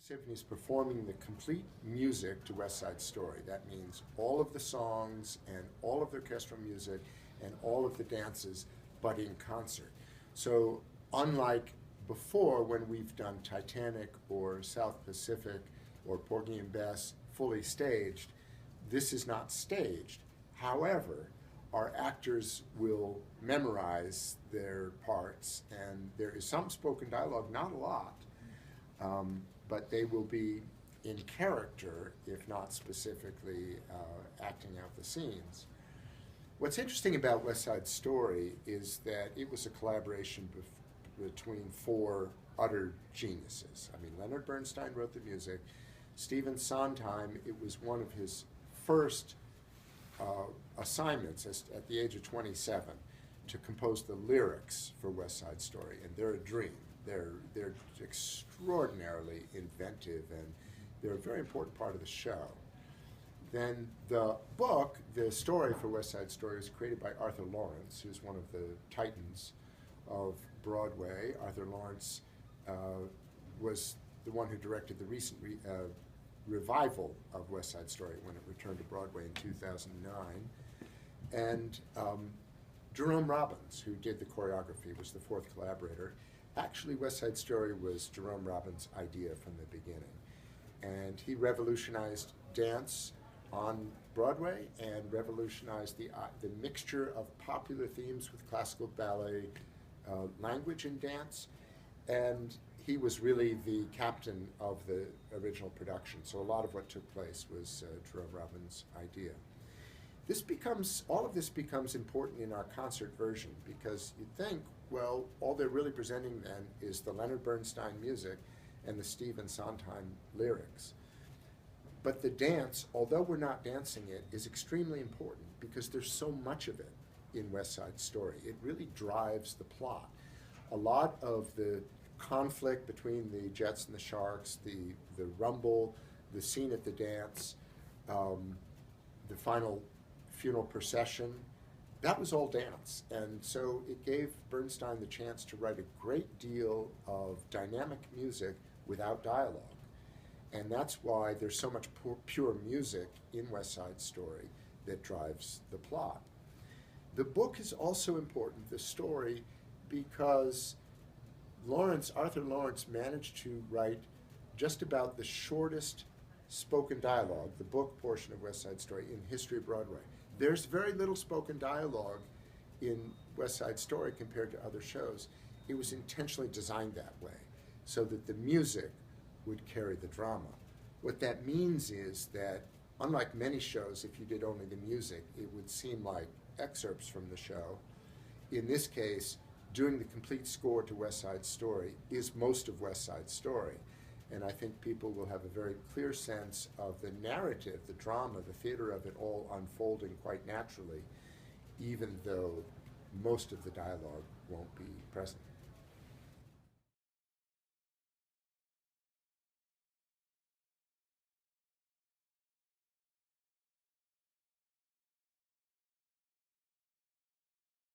Symphony is performing the complete music to West Side Story. That means all of the songs and all of the orchestral music and all of the dances, but in concert. So unlike before when we've done Titanic or South Pacific or Porgy and Bess fully staged, this is not staged. However, our actors will memorize their parts, and there is some spoken dialogue, not a lot, but they will be in character, if not specifically acting out the scenes. What's interesting about West Side Story is that it was a collaboration between four utter geniuses. I mean, Leonard Bernstein wrote the music. Stephen Sondheim, it was one of his first assignments at the age of 27 to compose the lyrics for West Side Story, and they're a dream. They're extraordinarily inventive, and they're a very important part of the show. Then the book, the story for West Side Story, was created by Arthur Lawrence, who's one of the titans of Broadway. Arthur Lawrence was the one who directed the recent revival of West Side Story when it returned to Broadway in 2009. And Jerome Robbins, who did the choreography, was the fourth collaborator. Actually, West Side Story was Jerome Robbins' idea from the beginning. And he revolutionized dance on Broadway and revolutionized the mixture of popular themes with classical ballet language in dance. And he was really the captain of the original production. So a lot of what took place was Jerome Robbins' idea. All of this becomes important in our concert version, because you'd think, well, all they're really presenting then is the Leonard Bernstein music and the Stephen Sondheim lyrics. But the dance, although we're not dancing it, is extremely important because there's so much of it in West Side Story. It really drives the plot. A lot of the conflict between the Jets and the Sharks, the rumble, the scene at the dance, the final funeral procession, that was all dance. And so it gave Bernstein the chance to write a great deal of dynamic music without dialogue. And that's why there's so much pure music in West Side Story that drives the plot. The book is also important, the story, because Arthur Lawrence managed to write just about the shortest spoken dialogue, the book portion of West Side Story, in history of Broadway. There's very little spoken dialogue in West Side Story compared to other shows. It was intentionally designed that way so that the music would carry the drama. What that means is that, unlike many shows, if you did only the music, it would seem like excerpts from the show. In this case, doing the complete score to West Side Story is most of West Side Story. And I think people will have a very clear sense of the narrative, the drama, the theater of it all unfolding quite naturally, even though most of the dialogue won't be present.